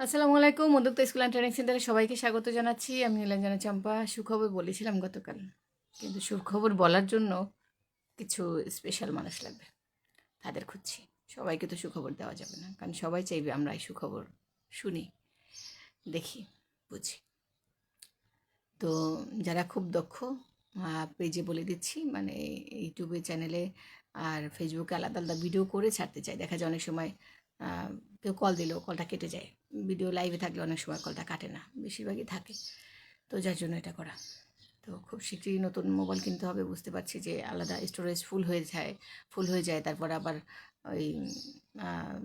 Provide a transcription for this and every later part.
আসসালামু আলাইকুম। উদ্যোক্তা স্কুল অ্যান্ড ট্রেনিং সেন্টারে সবাইকে স্বাগত জানাচ্ছি। আমি নীলাঞ্জনা চম্পা। সুখবর বলেছিলাম গতকাল, কিন্তু সুখবর বলার জন্য কিছু স্পেশাল মানুষ লাগবে, তাদের খুঁজছি। সবাইকে তো সুখবর দেওয়া যাবে না, কারণ সবাই চাইবে আমরা এই সুখবর শুনি, দেখি, বুঝি। তো যারা খুব দক্ষ, পেজে বলে দিচ্ছি, মানে ইউটিউবে চ্যানেলে আর ফেসবুকে আলাদা আলাদা ভিডিও করে ছাড়তে চাই। দেখা যায় অনেক সময় কেউ কল দিলেও কলটা কেটে যায়। ভিডিও লাইভে থাকলে অনেক সময় কলটা কাটে না, বেশিরভাগই থাকে। তো যার জন্য এটা করা। তো খুব শীঘ্রই নতুন মোবাইল কিনতে হবে। বুঝতে পারছি যে আলাদা স্টোরেজ ফুল হয়ে যায়, তারপর আবার ওই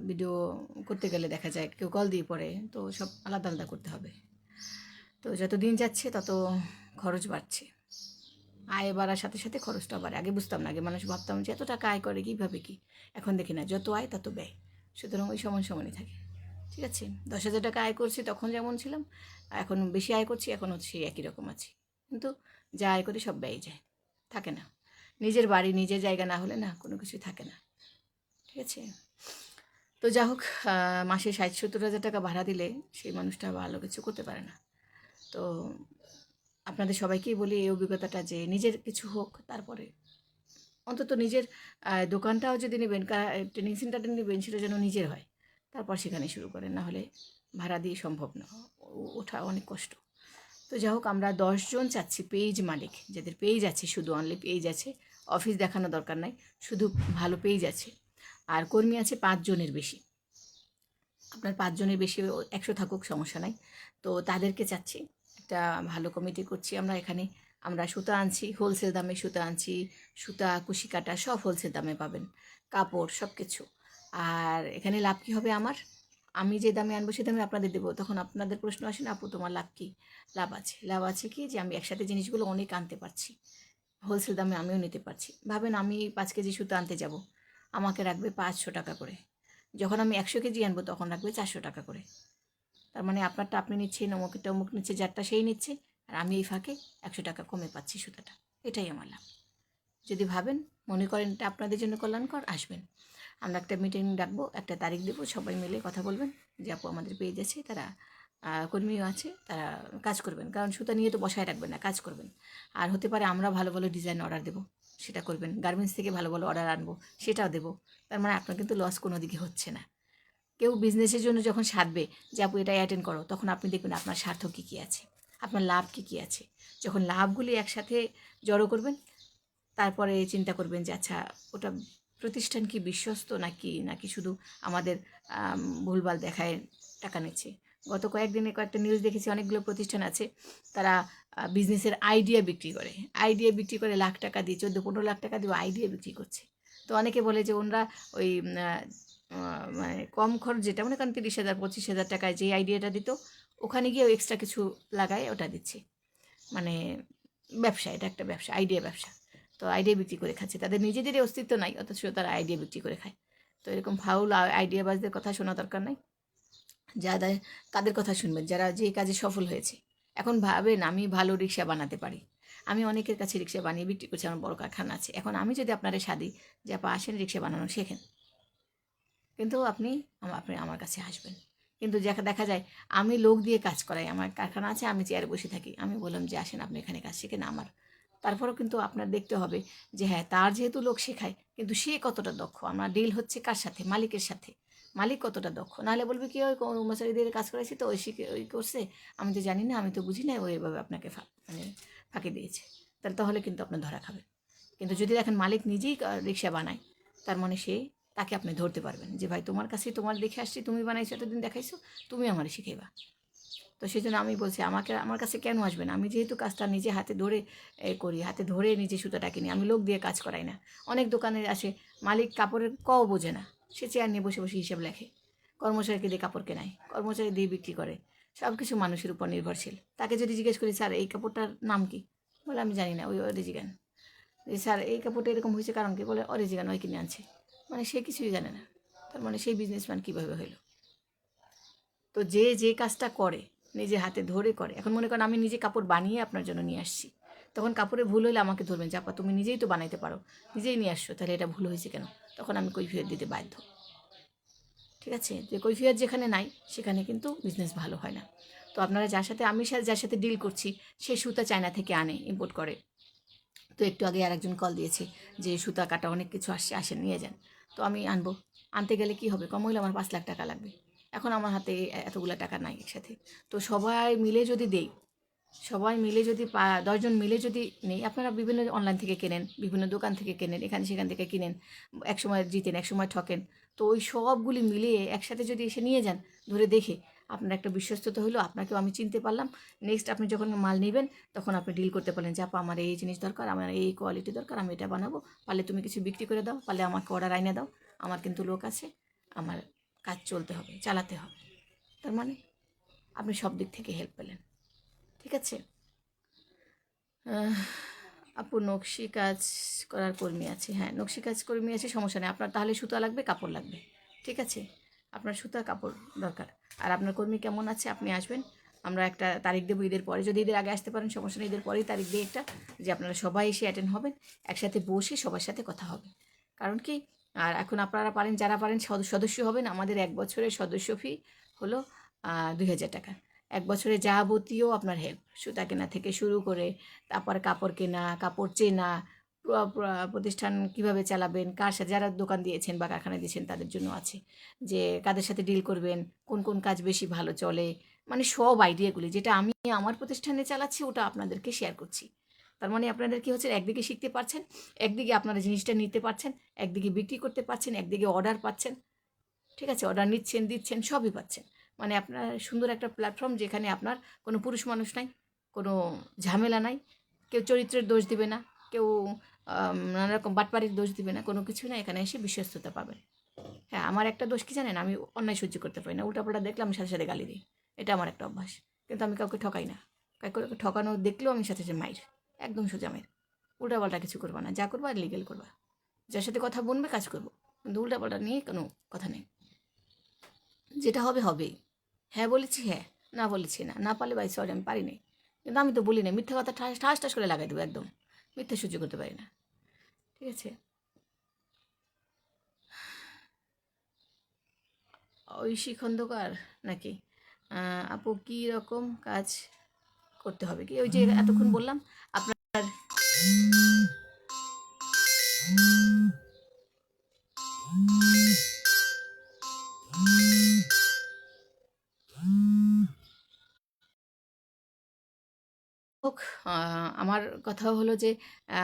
ভিডিও করতে গেলে দেখা যায় কেউ কল দিয়ে পড়ে, তো সব আলাদা আলাদা করতে হবে। তো যত দিন যাচ্ছে তত খরচ বাড়ছে। আয় বাড়ার সাথে সাথে খরচটাও বাড়ে। আগে বুঝতাম না, আগে মানুষ ভাবতাম যে এত টাকা আয় করে কীভাবে কী। এখন দেখি না, যত আয় তত ব্যয়, সুতরাং ওই সমান সমানই থাকে। ঠিক আছে, 10,000 টাকা আয় করছি তখন যেমন ছিলাম, এখন বেশি আয় করছি, এখন হচ্ছে সেই একই রকম আছি। কিন্তু যা আয় করি সব ব্যয় যায়, থাকে না। নিজের বাড়ি নিজের জায়গা না হলে না কোনো কিছুই থাকে না। ঠিক আছে, তো যা হোক, মাসে 60-70 হাজার টাকা ভাড়া দিলে সেই মানুষটা ভালো কিছু করতে পারে না। তো আপনাদের সবাইকেই বলি এই অভিজ্ঞতাটা, যে নিজের কিছু হোক, তারপরে অন্তত নিজের দোকানটাও যদি নেবেন, ট্রেনিং সেন্টারটা নেবেন, সেটা যেন নিজের হয়, তারপর সেখানে শুরু করেন। না হলে ভাড়া দিয়ে সম্ভব না, ওঠা অনেক কষ্ট। তো যাই হোক, আমরা 10 জন চাচ্ছি পেজ মালিক, যাদের পেজ আছে, শুধু অনলি পেজ আছে, অফিস দেখানো দরকার নাই, শুধু ভালো পেজ আছে, আর কর্মী আছে 5 জনের বেশি। আপনার 5 জনের বেশি 100 থাকুক, সমস্যা নাই। তো তাদেরকে চাচ্ছি, একটা ভালো কমিটি করছি আমরা এখানে। আমরা সুতা আনছি, হোলসেল দামে সুতা আনছি, সুতা কুশি কাটা সব হোলসেল দামে পাবেন, কাপড় সব কিছু। আর এখানে লাভ কী হবে আমার? আমি যে দামে আনবো সে দামে আপনাদের দেবো। তখন আপনাদের প্রশ্ন আসে না, আপু তোমার লাভ কী? লাভ আছে কি, যে আমি একসাথে জিনিসগুলো অনেক আনতে পারছি, হোলসেল দামে আমিও নিতে পারছি। ভাবেন, আমি 5 কেজি সুতা আনতে যাব, আমাকে রাখবে 500 টাকা করে। যখন আমি 100 কেজি আনবো তখন রাখবে 400 টাকা করে। তার মানে আপনারটা আপনি নিচ্ছেন, অমুকেরটা অমুক নিচ্ছে, যারটা সেই নিচ্ছে, আর আমি এই ফাঁকে 100 টাকা কমে পাচ্ছি সুতাটা। এটাই আমার লাভ। যদি ভাবেন, মনে করেন এটা আপনাদের জন্য কল্যাণকর, আসবেন। আমরা একটা মিটিং ডাকবো, একটা তারিখ দেবো, সবাই মিলে কথা বলবেন যে আপু আমাদের পেজ আছে, তারা কর্মীও আছে, তারা কাজ করবেন। কারণ সুতা নিয়ে তো বসায় রাখবেন না, কাজ করবেন। আর হতে পারে আমরা ভালো ভালো ডিজাইন অর্ডার দেবো, সেটা করবেন। গার্মেন্টস থেকে ভালো ভালো অর্ডার আনবো, সেটাও দেবো। তার মানে আপনার কিন্তু লস কোনো দিকে হচ্ছে না। কেউ বিজনেসের জন্য যখন সাধবে যে আপু এটা অ্যাটেন্ড করো, তখন আপনি দেখবেন আপনার স্বার্থ কী কী আছে, আপনার লাভ কী কী আছে। যখন লাভগুলি একসাথে জড়ো করবেন, তারপরে চিন্তা করবেন যে আচ্ছা, ওটা প্রতিষ্ঠান কি বিশ্বস্ত নাকি নাকি শুধু আমাদের ভুলভাল দেখায় টাকা নিচ্ছে। গত কয়েকদিনে কয়েকটা নিউজ দেখেছি, অনেকগুলো প্রতিষ্ঠান আছে, তারা বিজনেসের আইডিয়া বিক্রি করে লাখ টাকা দিয়ে, 14-15 লাখ টাকা দিয়ে আইডিয়া বিক্রি করছে। তো অনেকে বলে যে ওনারা ওই মানে কম খরচ, যেটা মনে করেন 30,000-25,000 টাকায় যে আইডিয়াটা দিত, ওখানে গিয়ে এক্সট্রা কিছু লাগায় ওটা দিচ্ছে। মানে ব্যবসা, এটা একটা ব্যবসা, আইডিয়া ব্যবসা। তো আইডিয়া বিক্রি করে খাচ্ছে, তাদের নিজেদেরই অস্তিত্ব নাই, অথচ তারা আইডিয়া বিক্রি করে খায়। তো এরকম ফাউল আইডিয়াবাজদের কথা শোনা দরকার নাই। যারা, কাদের কথা শুনবেন? যারা যে কাজে সফল হয়েছে। এখন ভাবেন, আমি ভালো রিক্সা বানাতে পারি, আমি অনেকের কাছে রিক্সা বানিয়ে বিক্রি করছি, আমার বড় কারখানা আছে। এখন আমি যদি আপনারা সাদি যে আপা আসেন রিক্সা বানানো শেখেন, কিন্তু আপনি আমার কাছে আসবেন। কিন্তু দেখা যায় আমি লোক দিয়ে কাজ করাই, আমার কারখানা আছে, আমি চেয়ারে বসে থাকি, আমি বললাম যে আসেন আপনি এখানে কাজ শিখেন আমার। তারপরেও কিন্তু আপনার দেখতে হবে যে হ্যাঁ, তার যেহেতু লোক শেখায়, কিন্তু সে কতটা দক্ষ। আমার ডিল হচ্ছে কার সাথে? মালিকের সাথে। মালিক কতটা দক্ষ, নাহলে বলবে কি ওই কর্মচারী দিয়ে কাজ করাইছি তো ওই শিখে ওই করছে, আমি তো জানি না, আমি তো বুঝি না, ওই এভাবে আপনাকে মানে ফাঁকি দিয়েছে। তাহলে কিন্তু আপনার ধরা খাবে। কিন্তু যদি দেখেন মালিক নিজেই রিক্সা বানায়, তার মানে তাকে আপনি ধরতে পারবেন যে ভাই তোমার কাছেই তোমার দেখে আসছি, তুমি বানাইছো, এতদিন দেখাইছো, তুমি আমার শিখাইবা। তো সেই জন্য আমি বলছি, আমার কাছে কেন আসবেন? আমি যেহেতু কাজটা নিজে হাতে ধরে করি, হাতে ধরে নিজে সুতাটা কিনি, আমি লোক দিয়ে কাজ করাই না। অনেক দোকানে আসে, মালিক কাপড়ের কও বোঝে না, সে চেয়ার নিয়ে বসে বসে হিসেব লেখে, কর্মচারীকে দিয়ে কাপড় কেনায়, কর্মচারী দিয়ে বিক্রি করে, সব কিছু মানুষের উপর নির্ভরশীল। তাকে যদি জিজ্ঞেস করি স্যার এই কাপড়টার নাম কি, বলে আমি জানি না, ওই অরিজিগান। স্যার এই কাপড়টা এরকম হয়েছে কারণ কি, বলে অরিজিগান ওই কিনে আনছে। মানে সে কিছুই জানে না, তার মানে সেই বিজনেসম্যান কীভাবে হইল? তো যে কাজটা করে, নিজে হাতে ধরে করে। এখন মনে করেন আমি নিজে কাপড় বানিয়ে আপনার জন্য নিয়ে আসছি, তখন কাপড়ে ভুল হলে আমাকে ধরবেন যে আপা তুমি নিজেই তো বানাইতে পারো, নিজেই নিয়ে আসছো, তাহলে এটা ভুল হয়েছে কেন? তখন আমি কৈফিয়ত দিতে বাধ্য। ঠিক আছে, যে কৈফিয়ত যেখানে নাই সেখানে কিন্তু বিজনেস ভালো হয় না। তো আপনারা যার সাথে ডিল করছি সে সুতা চায়না থেকে আনে, ইম্পোর্ট করে। তো একটু আগে আরেকজন কল দিয়েছে যে সুতা কাটা অনেক কিছু আসেন নিয়ে যান। তো আমি আনবো, আনতে গেলে কি হবে, কম হলে আমার 5 লাখ টাকা লাগবে। এখন আমার হাতে এতগুলো টাকা নাই একসাথে। তো সবাই মিলে যদি দেই, সবাই মিলে যদি 10 জন মিলে যদি নেই, আপনারা বিভিন্ন অনলাইন থেকে কেনেন, বিভিন্ন দোকান থেকে কেনেন, এখানে সেখান থেকে কিনেন, একসময় জিতেন একসময় ঠকেন। তো ওই সবগুলি মিলিয়ে একসাথে যদি এসে নিয়ে যান, ধরে দেখে আপনার একটা বিশ্বস্ততা হলো, আপনাকেও আমি চিনতে পারলাম। নেক্সট আপনি যখন মাল নেবেন তখন আপনি ডিল করতে পারলেন যে আপা আমার এই জিনিস দরকার, আমার এই কোয়ালিটি দরকার, আমি এটা বানাবো, পারলে তুমি কিছু বিক্রি করে দাও, পারলে আমাকে অর্ডার আইনে দাও, আমার কিন্তু লোক আছে, আমার কাজ চলতে হবে, চালাতে হবে। তার মানে আপনি সব দিক থেকে হেল্প পেলেন। ঠিক আছে। আপু নকশি কাজ করার কর্মী আছে, হ্যাঁ নকশি কাজ কর্মী আছে, সমস্যা নেই। আপনার তাহলে সুতা লাগবে, কাপড় লাগবে। ঠিক আছে, আপনার সুতা কাপড় দরকার। আর আপনার কর্মী কেমন আছে, আপনি আসবেন, আমরা একটা তারিখ দেবো ঈদের পরে। যদি ঈদের আগে আসতে পারেন সমস্যা নেই, ঈদের পরেই তারিখ দিয়ে একটা, যে আপনারা সবাই এসে অ্যাটেন্ড হবেন, একসাথে বসে সবার সাথে কথা হবে। কারণ কি, আর এখন আপনারা পারেন, যারা পারেন সদস্য হবেন। আমাদের 1 বছরের সদস্য ফি হলো 2,000 টাকা। 1 বছরে যাবতীয় আপনার হেল্প, সুতা কেনা থেকে শুরু করে, তারপর কাপড় কেনা, কাপড় চেনা, প্রতিষ্ঠান কিভাবে চালাবেন, কার সাথে, যারা দোকান দিয়েছেন বা কারখানা দিয়েছেন তাদের জন্য আছে, যে কাদের সাথে ডিল করবেন, কোন কোন কাজ বেশি ভালো চলে, মানে সব আইডিয়াগুলি যেটা আমি আমার প্রতিষ্ঠানে চালাচ্ছি ওটা আপনাদেরকে শেয়ার করছি। তার মানে আপনাদের কি হচ্ছে, একদিকে শিখতে পারছেন, একদিকে আপনারা জিনিসটা নিতে পারছেন, একদিকে বিক্রি করতে পারছেন, একদিকে অর্ডার পাচ্ছেন। ঠিক আছে, অর্ডার নিচ্ছেন, দিচ্ছেন, সবই পাচ্ছেন। মানে আপনার সুন্দর একটা প্ল্যাটফর্ম, যেখানে আপনার কোনো পুরুষ মানুষ নাই, কোনো ঝামেলা নাই, কেউ চরিত্রের দোষ দিবে না, কেউ নানা রকম বাটপাড়ির দোষ দিবে না, কোনো কিছু না। এখানে এসে বিশ্বস্ততা পাবেন। হ্যাঁ, আমার একটা দোষ কি জানেন, আমি অন্যায় সহ্য করতে পারি না, উল্টাপাল্টা দেখলাম সাথে সাথে গালি দিই, এটা আমার একটা অভ্যাস। কিন্তু আমি কাউকে ঠকাই না, কাউকে ঠকানো দেখলেও আমি সাথে সাথে মাইর, একদম সোজা মাইর। উল্টাপাল্টা কিছু করবা না, যা করবা লিগেল করবা, যার সাথে কথা বলবে কাজ করবো, কিন্তু উল্টাপাল্টা নিয়ে কোনো কথা নেই। যেটা হবে হবেই। হ্যাঁ বলেছি হ্যাঁ, না বলেছি না, না পারলে ভাই সরি আমি পারি নাই। কিন্তু আমি তো বলি না, মিথ্যা কথা ঠাস ঠাস ঠাস করে লাগাই দেবো একদম, মিথ্যা সহ্য করতে পারি না। ঠিক আছে, ঐশী খন্দকার নাকি? আপু কী রকম কাজ করতে হবে, কি ওই যে এতক্ষণ বললাম আপনার। হোক, আমার কথা হলো যে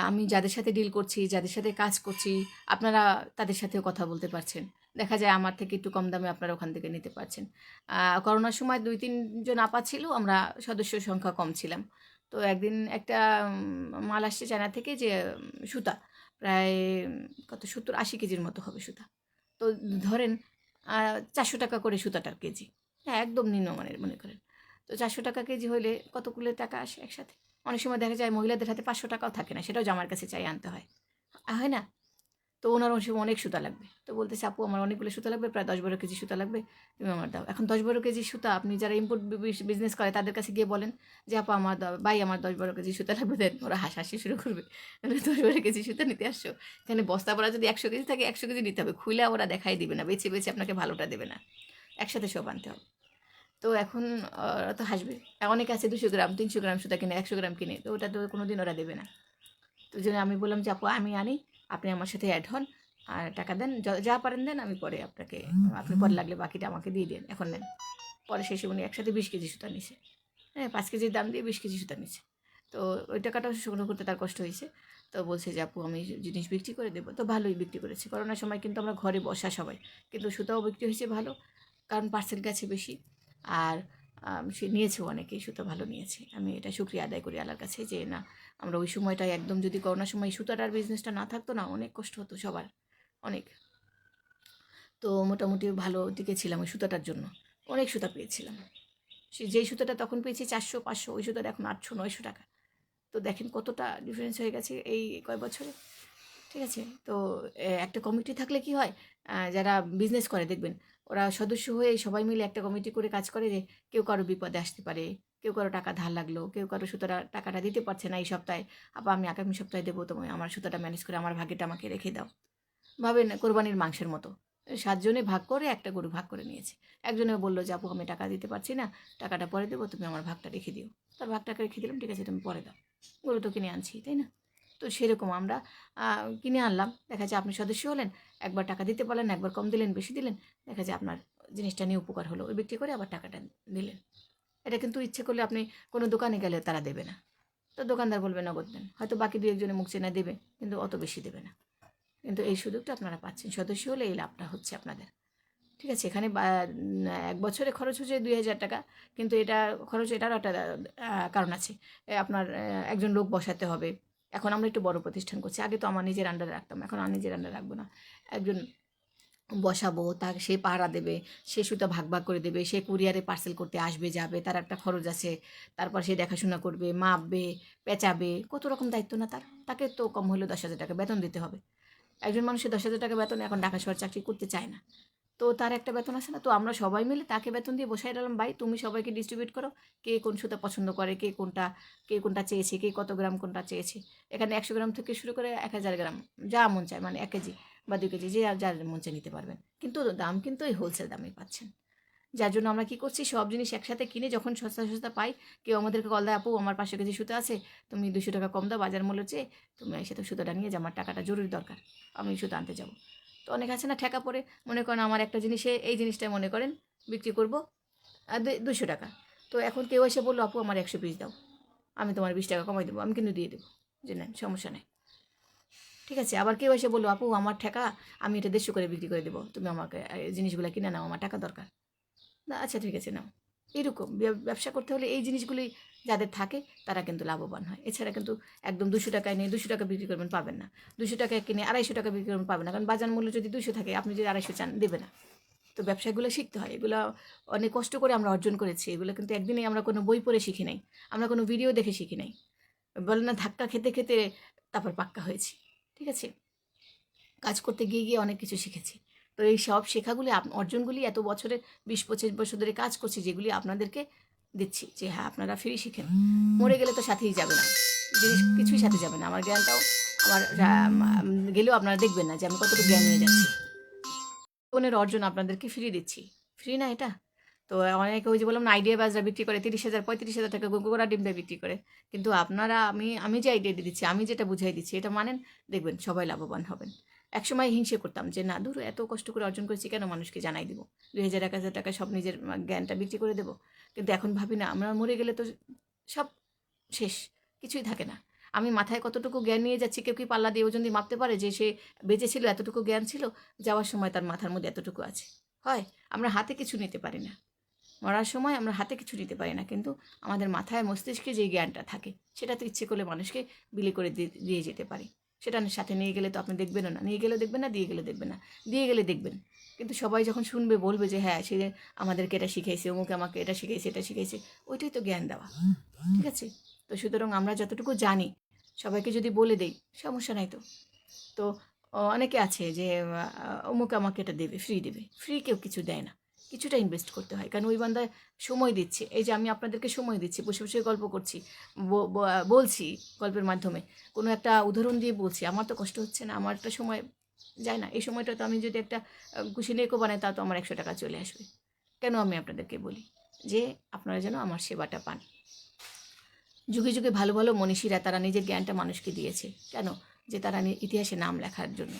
আমি যাদের সাথে ডিল করছি, যাদের সাথে কাজ করছি, আপনারা তাদের সাথেও কথা বলতে পারছেন। দেখা যায় আমার থেকে একটু কম দামে আপনারা ওখান থেকে নিতে পারছেন। করোনার সময় 2-3 জন আপা ছিল, আমরা সদস্য সংখ্যা কম ছিলাম। তো একদিন একটা মাল আসছে চায়না থেকে, যে সুতা প্রায় কত 70-80 কেজির মতো হবে সুতা। তো ধরেন 400 টাকা করে সুতাটার কেজি। হ্যাঁ, একদম নিম্নমানের মনে করেন। তো 400 টাকা কেজি হইলে কতগুলো টাকা আসে একসাথে? অনেক সময় দেখা যায় মহিলাদের হাতে 500 টাকাও থাকে না, সেটাও জামার কাছে চাই আনতে হয়, হয় না? তো ওনার ওই সময় অনেক সুতা লাগবে। তো বলতেছে আপু আমার অনেকগুলো সুতা লাগবে, প্রায় 10-12 কেজি সুতা লাগবে, তুমি আমার দাও। এখন 10-12 কেজি সুতা আপনি যারা ইম্পোর্ট বিজনেস করে তাদের কাছে গিয়ে বলেন যে আপু আমার দাও, ভাই আমার 10-12 কেজি সুতা লাগবে, দেন ওরা হাসাহাসি শুরু করবে। 10-12 কেজি সুতা নিতে আসছো, এখানে বস্তা ভরা যদি 100 কেজি থাকে 100 কেজি নিতে হবে, খুলে ওরা দেখাই দিবে না, বেছে বেছে আপনাকে ভালোটা দেবে না, একসাথে সব আনতে হবে। তো এখন ওরা তো হাসবে। অনেকে আছে 200 গ্রাম 300 গ্রাম সুতা কিনে, 100 গ্রাম কিনে, তো ওটা তো কোনো দিন ওরা দেবে না। তো ওই জন্য আমি বললাম যে আপু আমি আনি, আপনি আমার সাথে অ্যাড হন, আর টাকা দেন, যা পারেন দেন, আমি পরে আপনাকে, আপনি পরে লাগলে বাকিটা আমাকে দিয়ে দেন, এখন নেন। পরে শেষে উনি একসাথে 20 কেজি সুতা নিছে। হ্যাঁ, 5 কেজির দাম দিয়ে 20 কেজি সুতা নিছে। তো ওই টাকাটাও সংগ্রহ করতে তার কষ্ট হয়েছে। তো বলছে যে আপু আমি জিনিস বিক্রি করে দেবো, তো ভালোই বিক্রি করেছে। করোনার সময় কিন্তু আমরা ঘরে বসা সবাই, কিন্তু সুতাও বিক্রি হয়েছে ভালো, কারণ পার্সেল গেছে বেশি। আর সে নিয়েছেও, অনেকেই সুতো ভালো নিয়েছে। আমি এটা শুক্রিয়া আদায় করি আল্লাহর কাছে, যে না আমরা ওই সময়টায় একদম, যদি করোনার সময় সুতাটার বিজনেসটা না থাকতো না, অনেক কষ্ট হতো সবার, অনেক। তো মোটামুটি ভালো দিকে ছিলাম ওই সুতাটার জন্য, অনেক সুতা পেয়েছিলাম। যেই সুতাটা তখন পেয়েছি 400-500, ওই সুতাটা এখন 800-900 টাকা। তো দেখেন কতটা ডিফারেন্স হয়ে গেছে এই কয় বছরে। ঠিক আছে, তো একটা কমিটি থাকলে কি হয়, যারা বিজনেস করে দেখবেন, ওরা সদস্য হয়ে সবাই মিলে একটা কমিটি করে কাজ করে, যে কেউ কারো বিপদে আসতে পারে, কেউ কারো টাকা ধার লাগলো, কেউ কারো সুতোটা টাকাটা দিতে পারছে না এই সপ্তাহে, আপা আমি আগামী সপ্তাহে দেবো, তোমায় আমার সুতোটা ম্যানেজ করে আমার ভাগেটা আমাকে রেখে দাও। ভাবেন কোরবানির মাংসের মতো। 7 জনে ভাগ করে একটা গরু ভাগ করে নিয়েছে। একজনে বলল যে আপু আমি টাকা দিতে পারছি না, টাকাটা পরে দেবো, তুমি আমার ভাগটা রেখে দিও। তার ভাগটাকে রেখে দিলাম, ঠিক আছে তুমি পরে দাও, গরু তো কিনে আনছি তাই না? তো সেরকম আমরা কিনে আনলাম, দেখা যায় আপনি সদস্য হলেন, একবার টাকা দিতে পারলেন, একবার কম দিলেন বেশি দিলেন, দেখা যায় আপনার জিনিসটা নিয়ে উপকার হলো, ওই ব্যক্তি করে আবার টাকাটা দিলেন। এটা কিন্তু ইচ্ছে করলে আপনি কোনো দোকানে গেলে তারা দেবে না, তো দোকানদার বলবে নগদ দেন, হয়তো বাকি 2-1 জনে মুখ চেনা দেবে, কিন্তু অত বেশি দেবে না। কিন্তু এই সুযোগটা আপনারা পাচ্ছেন, সদস্য হলে এই লাভটা হচ্ছে আপনাদের। ঠিক আছে, এখানে 1 বছরে খরচ হচ্ছে 2,000 টাকা, কিন্তু এটা খরচ এটারও একটা কারণ আছে। আপনার একজন লোক বসাতে হবে। এখন আমরা একটু বড় প্রতিষ্ঠান করছি, আগে তো আমার নিজের আন্ডারে রাখতাম, এখন আমি নিজের আন্ডারে রাখবো না। একজন বসাবো, তাকে সে পাহারা দেবে, সে সুতা ভাগ ভাগ করে দেবে, সে কুরিয়ারে পার্সেল করতে আসবে যাবে, তার একটা খরচ আছে। তারপর সে দেখাশোনা করবে, মাপবে, পেঁচাবে, কত রকম দায়িত্ব না তার। তাকে তো কম হলেও 10,000 টাকা বেতন দিতে হবে। একজন মানুষের 10,000 টাকা বেতন এখন ঢাকা শহর চাকরি করতে চায় না, তো তার একটা বেতন আছে না? তো আমরা সবাই মিলে তাকে বেতন দিয়ে বসাই দিলাম, ভাই তুমি সবাইকে ডিস্ট্রিবিউট করো, কে কোন সুতা পছন্দ করে, কে কোনটা চেয়েছে, কে কত গ্রাম কোনটা চেয়েছে। এখানে 100 গ্রাম থেকে শুরু করে 1,000 গ্রাম যা মন চায়, মানে 1 কেজি বা 2 কেজি যে যার মন চায় নিতে পারবেন, কিন্তু দাম কিন্তু এই হোলসেল দামেই পাচ্ছেন। যার জন্য আমরা কী করছি, সব জিনিস একসাথে কিনে যখন সস্তা সস্তা পাই, কেউ আমাদেরকে কল দেয়, আপু আমার 500 কেজি সুতা আছে, তুমি 200 টাকা কম দাও বাজার মূল্য চেয়ে, তুমি এসে তো সুতাটা নিয়ে যে আমার টাকাটা জরুরি দরকার, আমি সুতা আনতে যাবো। তো অনেক আছে না ঠেকা পড়ে, মনে করেন আমার একটা জিনিসে এই জিনিসটা মনে করেন বিক্রি করবো 200 টাকা, তো এখন কেউ এসে বললো আপু আমার 100 পিস দাও, আমি তোমার 20 টাকা কমাই দেবো, আমি কিন্তু দিয়ে দেবো যে নেন সমস্যা নেই। ঠিক আছে, আবার কেউ এসে বললো আপু আমার টাকা, আমি এটা 150 করে বিক্রি করে দেবো, তুমি আমাকে জিনিসগুলো কিনে নাও, আমার টাকা দরকার। না আচ্ছা ঠিক আছে নাও। এরকম ব্যবসা করতে হলে এই জিনিসগুলি যাদের থাকে তারা কিন্তু লাভবান হয়। এছাড়া কিন্তু একদম 200 টাকায় নিয়ে 200 টাকা বিক্রি করবেন, পাবেন না। 200 টাকায় কিনে 250 টাকা বিক্রি করবেন, পাবেন না, কারণ বাজার মূল্য যদি 200 থাকে, আপনি যদি 250 চান দেবে না। তো ব্যবসাগুলো শিখতে হয়, এগুলো অনেক কষ্ট করে আমরা অর্জন করেছি, এগুলো কিন্তু একদিনেই আমরা কোনো বই পড়ে শিখি নাই, আমরা কোনো ভিডিও দেখে শিখি নাই, বলে না ধাক্কা খেতে খেতে তারপর পাক্কা হয়েছি। ঠিক আছে, কাজ করতে গিয়ে গিয়ে অনেক কিছু শিখেছি। তো এই সব শেখাগুলি অর্জনগুলি এত বছরে 20-25 বছর ধরে কাজ করছি, যেগুলি আপনাদেরকে দিচ্ছি যে হ্যাঁ আপনারা ফ্রি শিখেন। মরে গেলে তো সাথেই যাবে না, জিনিস কিছুই সাথে যাবে না, আমার জ্ঞানটাও আমার গেলেও আপনারা দেখবেন না যে আমি কতটুকু জ্ঞান নিয়ে যাচ্ছি। জীবনের অর্জন আপনাদেরকে ফ্রি দিচ্ছি, ফ্রি না এটা? তো অনেকে ওই যে বললাম না, আইডিয়া বাজরা বিক্রি করে 30,000 35,000 টাকা গোড়া ডিমটা বিক্রি করে, কিন্তু আপনারা আমি যে আইডিয়া দিচ্ছি, আমি যেটা বুঝাই দিচ্ছি, এটা মানেন, দেখবেন সবাই লাভবান হবেন। একসময় হিংসে করতাম যে না দূর এত কষ্ট করে অর্জন করেছি, কেন মানুষকে জানাই দিব, 2,000 1,000 টাকা সব নিজের জ্ঞানটা বিক্রি করে দেবো। কিন্তু এখন ভাবি না, আমরা মরে গেলে তো সব শেষ, কিছুই থাকে না। আমি মাথায় কতটুকু জ্ঞান নিয়ে যাচ্ছি, কেউ কি পাল্লা দিয়ে ওজন দিয়ে মাপতে পারে যে সে বেঁচে ছিল, এতটুকু জ্ঞান ছিল, যাওয়ার সময় তার মাথার মধ্যে এতটুকু আছে? হয়, আমরা হাতে কিছু নিতে পারি না, মরার সময় আমরা হাতে কিছু নিতে পারি না, কিন্তু আমাদের মাথায় মস্তিষ্কে যে জ্ঞানটা থাকে সেটা তো ইচ্ছে করলে মানুষকে বিলি করে দিয়ে যেতে পারি। সেটা সাথে নিয়ে গেলে তো আপনি দেখবেনও না, নিয়ে গেলেও দেখবেন না, দিয়ে গেলে দেখবেন না, দিয়ে গেলে দেখবেন। কিন্তু সবাই যখন শুনবে বলবে যে হ্যাঁ সে আমাদেরকে এটা শিখাইছে, অমুক আমাকে এটা শিখাইছে, এটা শিখাইছে, ওইটাই তো জ্ঞান দেওয়া। ঠিক আছে, তো সুতরাং আমরা যতটুকু জানি সবাইকে যদি বলে দেই, সমস্যা নাই তো। তো অনেকে আছে যে অমুক আমাকে এটা দেবে, ফ্রি দেবে, ফ্রি কেউ কিছু দেয় না, কিছুটা ইনভেস্ট করতে হয়, কারণ ওই বান্দায় সময় দিচ্ছে। এই যে আমি আপনাদেরকে সময় দিচ্ছি, বসে বসে গল্প করছি, বলছি গল্পের মাধ্যমে, কোনো একটা উদাহরণ দিয়ে বলছি, আমার তো কষ্ট হচ্ছে না, আমার একটা সময় যায় না, এই সময়টা তো আমি যদি একটা কুশি নেকো বানাই, তা তো আমার 100 টাকা চলে আসবে। কেন আমি আপনাদেরকে বলি যে আপনারা যেন আমার সেবাটা পান। যুগে যুগে ভালো ভালো মনীষীরা তারা নিজের জ্ঞানটা মানুষকে দিয়েছে, কেন? যে তারা ইতিহাসে নাম লেখার জন্য।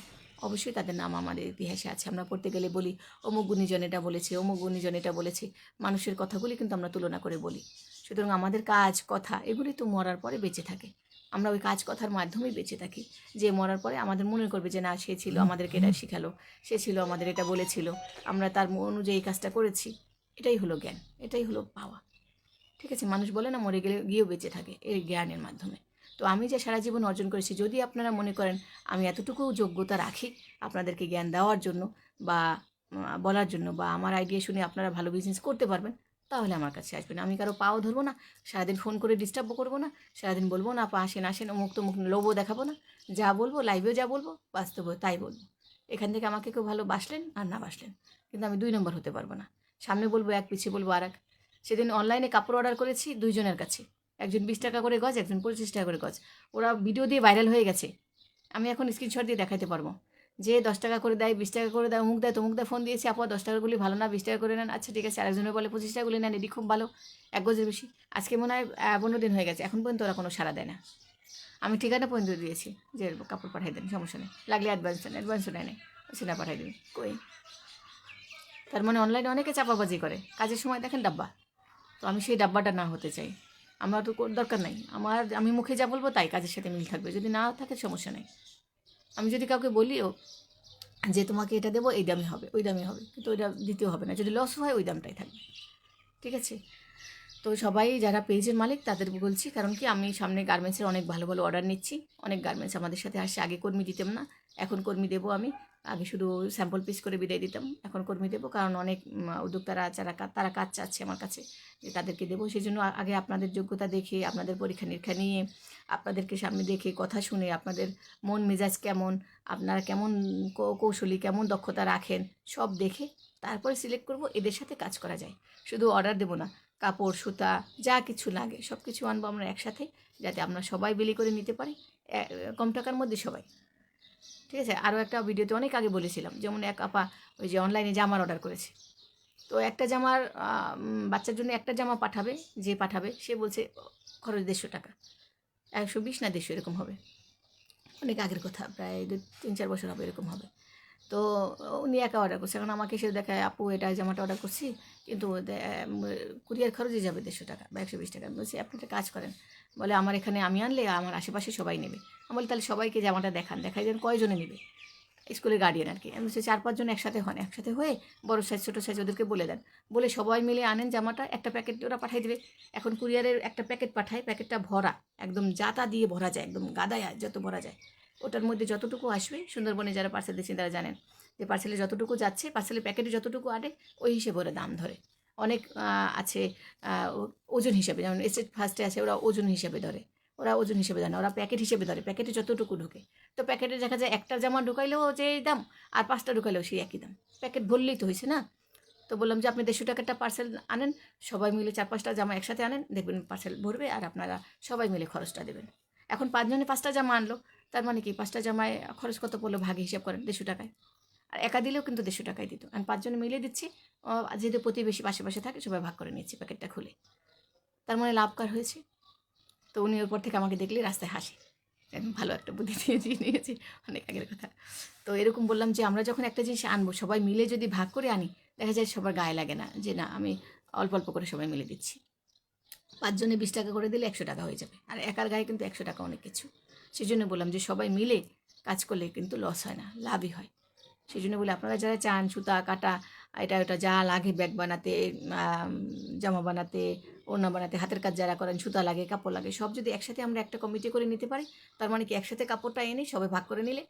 অবশ্যই তাদের নাম আমাদের ইতিহাসে আছে, আমরা পড়তে গেলে বলি অমুক গুণীজন এটা বলেছে, অমুক গুণীজন এটা বলেছে, মানুষের কথাগুলি কিন্তু আমরা তুলনা করে বলি। সুতরাং আমাদের কাজ কথা এগুলি তো মরার পরে বেঁচে থাকে, আমরা ওই কাজ কথার মাধ্যমেই বেঁচে থাকি। যে মরার পরে আমাদের মনে করবে যে না সে ছিল আমাদেরকে এটা শেখালো, সে ছিল আমাদের এটা বলেছিল, আমরা তার অনুযায়ী কাজটা করেছি। এটাই হলো জ্ঞান, এটাই হলো পাওয়া। ঠিক আছে, মানুষ বলে না মরে গেলে গিয়েও বেঁচে থাকে এই জ্ঞানের মাধ্যমে। তো আমি যে সারা জীবন অর্জন করেছি, যদি আপনারা মনে করেন আমি এতটুকু যোগ্যতা রাখি আপনাদেরকে জ্ঞান দেওয়ার জন্য বা বলার জন্য, বা আমার আইডিয়া শুনে আপনারা ভালো বিজনেস করতে পারবেন, তাহলে আমার কাছে আসবেন। আমি কারো পাও ধরবো না, সারাদিন ফোন করে ডিস্টার্বও করবো না, সারাদিন বলবো না আপা আসেন আসেন, অমুক তমুক লোভও দেখাবো না। যা বলবো লাইভেও যা বলবো বাস্তবেও তাই বলবো। এখান থেকে আমাকে কেউ ভালো বাসলেন আর না বাসলেন, কিন্তু আমি 2 নম্বর হতে পারবো না। সামনে বলবো এক, পিছিয়ে বলবো আর এক। সেদিন অনলাইনে কাপড় অর্ডার করেছি 2 জনের কাছে, একজন 20 টাকা করে গজ, একজন 25 টাকা করে গজ। ওরা ভিডিও দিয়ে ভাইরাল হয়ে গেছে, আমি এখন স্ক্রিনশট দিয়ে দেখাতে পারবো যে 10 টাকা করে দেয়, 20 টাকা করে দেয়, অমুক দেয় তমুক দেয়, ফোন দিয়েছি আপু 10 টাকাগুলি ভালো না, 20 টাকা করে নেন, আচ্ছা ঠিক আছে। আরেকজনের বলে 25 টাকাগুলি নেন, এটি খুব ভালো, 1 গজের বেশি। আজকে মনে হয় 15 দিন হয়ে গেছে, এখন পর্যন্ত ওরা কোনো সাড়া দেয় না। আমি ঠিকানা পর্যন্ত দিয়েছি যে কাপড় পাঠিয়ে দেন, সমস্যা নেই, লাগলে অ্যাডভান্সও নেয় নেই, সেটা পাঠিয়ে দিন কই। তার মানে অনলাইনে অনেকে চাপাবাজি করে, কাজের সময় দেখেন ডাব্বা। তো আমি সেই ডাব্বাটা না হতে চাই। আমার তো দরকার নাই, আমি মুখে যা বলবো তাই কাজের সাথে মিল থাকবে, যদি না থাকে সমস্যা নেই। আমি যদি কাউকে বলিও যে তোমাকে এটা দেবো, এই দামে হবে, ওই দামে হবে, কিন্তু ওইটা দিতেও হবে না, যদি লস হয় ওই দামটাই থাকবে, ঠিক আছে। তো সবাই যারা পেজের মালিক তাদের বলছি, কারণ কি আমি সামনে গার্মেন্টসের অনেক ভালো ভালো অর্ডার নিচ্ছি, অনেক গার্মেন্টস আমাদের সাথে আসছে। আগে কর্মী দিতাম না, এখন কর্মী দেবো আমি। আগে শুধু স্যাম্পল পিস করে বিদায় দিতাম, এখন কর্মী দেবো, কারণ অনেক উদ্যোক্তারা তারা কাজ চাচ্ছে আমার কাছে, যে তাদেরকে দেবো। সেই জন্য আগে আপনাদের যোগ্যতা দেখে, আপনাদের পরীক্ষা নিরীক্ষা নিয়ে, আপনাদেরকে সামনে দেখে, কথা শুনে, আপনাদের মন মেজাজ কেমন, আপনারা কেমন কৌশলী, কেমন দক্ষতা রাখেন, সব দেখে তারপরে সিলেক্ট করব, এদের সাথে কাজ করা যায়। শুধু অর্ডার দেবো না, কাপড় সুতা যা কিছু লাগে সব কিছু আনবো আমরা একসাথে, যাতে আমরা সবাই বিলি করে নিতে পারি, কম টাকার মধ্যে সবাই, ঠিক আছে। আরও একটা ভিডিওতে অনেক আগে বলেছিলাম, যেমন এক আপা ওই যে অনলাইনে জামার অর্ডার করেছে, তো একটা জামার বাচ্চার জন্য একটা জামা পাঠাবে, যে পাঠাবে সে বলছে খরচ 150 টাকা, 120 না 150 এরকম হবে, অনেক আগের কথা, প্রায় 3-4 বছর হবে এরকম হবে। তো উনি একা অর্ডার করছে, এখন আমাকে এসে দেখায় আপু এটা জামাটা অর্ডার করছি, কিন্তু কুরিয়ার খরচই যাবে 150 টাকা বা 120 টাকা। বলছি আপনি একটা কাজ করেন, বলে আমার এখানে আমি আনলে আমার আশেপাশে সবাই নেবে। আমি বলি তাহলে সবাইকে জামাটা দেখাই দেন, কয়জনে নেবে, স্কুলের গার্ডিয়ান আর কি। আমি বলছি 4-5 জন একসাথে হন, একসাথে হয়ে বড় সাইজ ছোটো সাইজ ওদেরকে বলে দেন, বলে সবাই মিলে আনেন জামাটা, একটা প্যাকেট ওরা পাঠিয়ে দেবে। এখন কুরিয়ারের একটা প্যাকেট পাঠায়, প্যাকেটটা ভরা, একদম জাতা দিয়ে ভরা যায়, একদম গাদায় যত ভরা যায়, ওটার মধ্যে যতটুকু আসবে, সুন্দরবনে যারা পার্সেল দিচ্ছেন তারা জানেন যে পার্সেলে যতটুকু যাচ্ছে, পার্সেলের প্যাকেটে যতটুকু আনে ওই হিসেবে ওরা দাম ধরে। অনেক আছে ওজন হিসেবে, যেমন স্টেট ফার্স্টে আছে ওরা ওজন হিসেবে ধরে, ওরা ওজন হিসেবে দেয় না, ওরা প্যাকেট হিসেবে ধরে, প্যাকেটে যতটুকু ঢুকে। তো প্যাকেটে দেখা যায় একটা জামা ঢুকাইলেও যে দাম, আর 5টা ঢুকাইলেও সেই একই দাম, প্যাকেট ভরলেই তো হয়েছে না। তো বললাম যে আপনি 150 টাকাটা পার্সেল আনেন, সবাই মিলে 4-5টা জামা একসাথে আনেন, দেখবেন পার্সেল ভরবে, আর আপনারা সবাই মিলে খরচটা দেবেন। এখন 5 জনে 5টা জামা আনলো, তার মানে কি 5টা জামায় খরচ কত পড়লো, ভাগে হিসাব করেন, 150 টাকায়। আর একা দিলেও কিন্তু 150 টাকায় দিত, আমি 5 জনে মিলে দিচ্ছি, যেহেতু প্রতিবেশী পাশে থাকে সবাই ভাগ করে নিচ্ছি প্যাকেটটা খুলে, তার মানে লাভকার হয়েছে। তো উনি ওর পর থেকে আমাকে দেখলে রাস্তায় হাসি, ভালো একটা বুদ্ধি দিয়ে নিয়েছি, অনেক আগের কথা। তো এরকম বললাম যে আমরা যখন একটা জিনিস আনবো সবাই মিলে যদি ভাগ করে আনি, দেখা যায় সবার গায়ে লাগে না যে না আমি অল্প অল্প করে সবাই মিলে দিচ্ছি। 5 জনে 20 টাকা করে দিলে 100 টাকা হয়ে যাবে, আর একার গায়ে কিন্তু 100 টাকা অনেক কিছু। সেই জন্য বললাম যে সবাই মিলে কাজ করলে কিন্তু লস হয় না, লাভই হয়। সেই জন্য বলি আপনারা যারা চান সুতা কাটা এটা ওটা যা লাগে, ব্যাগ বানাতে, জামা বানাতে, ওড়না বানাতে, হাতের কাজ যারা করেন, সুতা লাগে, কাপড় লাগে, সব যদি একসাথে আমরা একটা কমিটি করে নিতে পারি, তার মানে কি একসাথে কাপড়টা এনে সবাই ভাগ করে নিলে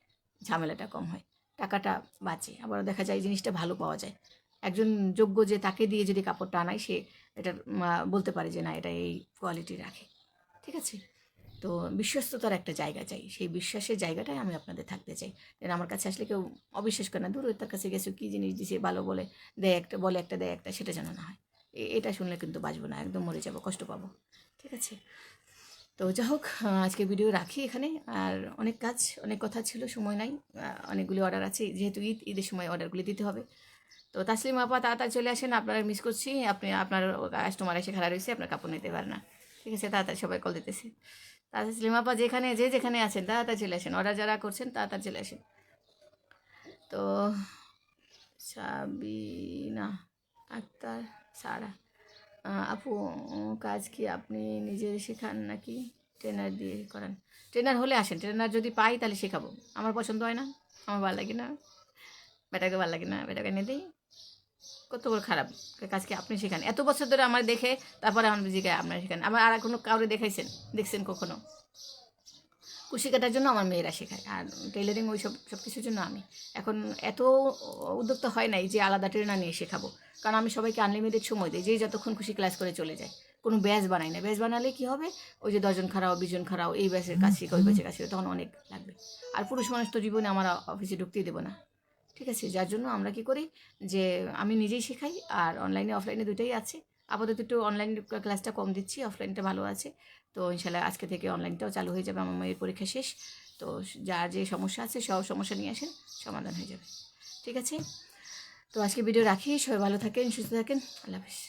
ঝামেলাটা কম হয়, টাকাটা বাঁচে, আবার দেখা যায় জিনিসটা ভালো পাওয়া যায়। একজন যোগ্য যে তাকে দিয়ে যদি কাপড়টা আনায়, সে এটা বলতে পারে যে না এটা এই কোয়ালিটি রাখে, ঠিক আছে। তো বিশ্বস্ততার একটা জায়গা চাই, সেই বিশ্বাসের জায়গাটাই আমি আপনাদের থাকতে চাই, যেন আমার কাছে আসলে কেউ অবিশ্বাস করে না, দূর তার কাছে গেছো কী জিনিস দিছে ভালো বলে, দেয় একটা বলে একটা দেয় একটা, সেটা যেন না হয়। এটা শুনলে কিন্তু বাঁচবো না, একদম মরে যাবো, কষ্ট পাবো, ঠিক আছে। তো যা হোক, আজকে ভিডিও রাখি এখানে, আর অনেক কাজ অনেক কথা ছিল, সময় নাই, অনেকগুলি অর্ডার আছে, যেহেতু ঈদের সময় অর্ডারগুলি দিতে হবে। তো তাসলিম আপা তাড়াতাড়ি চলে আসেন, আপনারা মিস করছি, আপনার কাস্টমার এসে খারাপ রয়েছে, আপনার কাপড় নিতে পারে না, ঠিক আছে, তাড়াতাড়ি সবাই কল দিতেছি। তাসলিম আপা যেখানে আছেন তাড়াতাড়ি চলে আসেন, অর্ডার যারা করছেন তাড়াতাড়ি চলে আসেন। তো সাবিনা আক্তার সারা, আপু কাজ কি আপনি নিজে শেখান নাকি ট্রেনার দিয়ে করান? ট্রেনার হলে আসেন, ট্রেনার যদি পাই তাহলে শেখাবো, আমার পছন্দ হয় না, আমার ভালো লাগে না, বেটাকে ভালো লাগে না, বেটাকে এনে দিই, কত বড় খারাপ কাজ কি আপনি শেখান? এত বছর ধরে আমার দেখে তারপরে আমার জিজ্ঞাসা আপনারা শেখান, আমার আর কোনো কাউরে দেখছেন কখনো? কুশি কাটার জন্য আমার মেয়েরা শেখায়, আর টেলারিং ওই সব কিছুর জন্য আমি। এখন এত উদ্যোক্তা হয় নাই যে আলাদা ট্রেনার নিয়ে শেখাবো, কারণ আমি সবাইকে আনলিমিটেড সময় দিই, যে যতক্ষণ খুশি ক্লাস করে চলে যায়, কোনো ব্যাচ বানাই না। ব্যাচ বানালে কী হবে, ওই যে 10 জন খারাও 20 জন খারাও, এই ব্যাচের কাজ শেখা ওই ব্যাচের কাজ শেখা, তখন অনেক লাগবে। আর পুরুষ মানুষ তো জীবনে আমার অফিসে ঢুকতেই দেবো না, ঠিক আছে। যার জন্য আমরা কি করি যে আমি নিজেই শেখাই, আর অনলাইনে অফলাইনে দুটোই আছে। আপাতত একটু অনলাইন ক্লাসটা কম দিচ্ছি, অফলাইনটা ভালো আছে। তো ইনশাল্লাহ আজকে থেকে অনলাইনটাও চালু হয়ে যাবে, আমার মেয়ের পরীক্ষা শেষ, তো যার যে সমস্যা আছে সব সমস্যা নিয়ে আসেন, সমাধান হয়ে যাবে। ঠিক আছে, তো আজকে ভিডিও রাখি। সবাই ভালো থাকেন, সুস্থ থাকেন। আল্লাহ হাফিজ।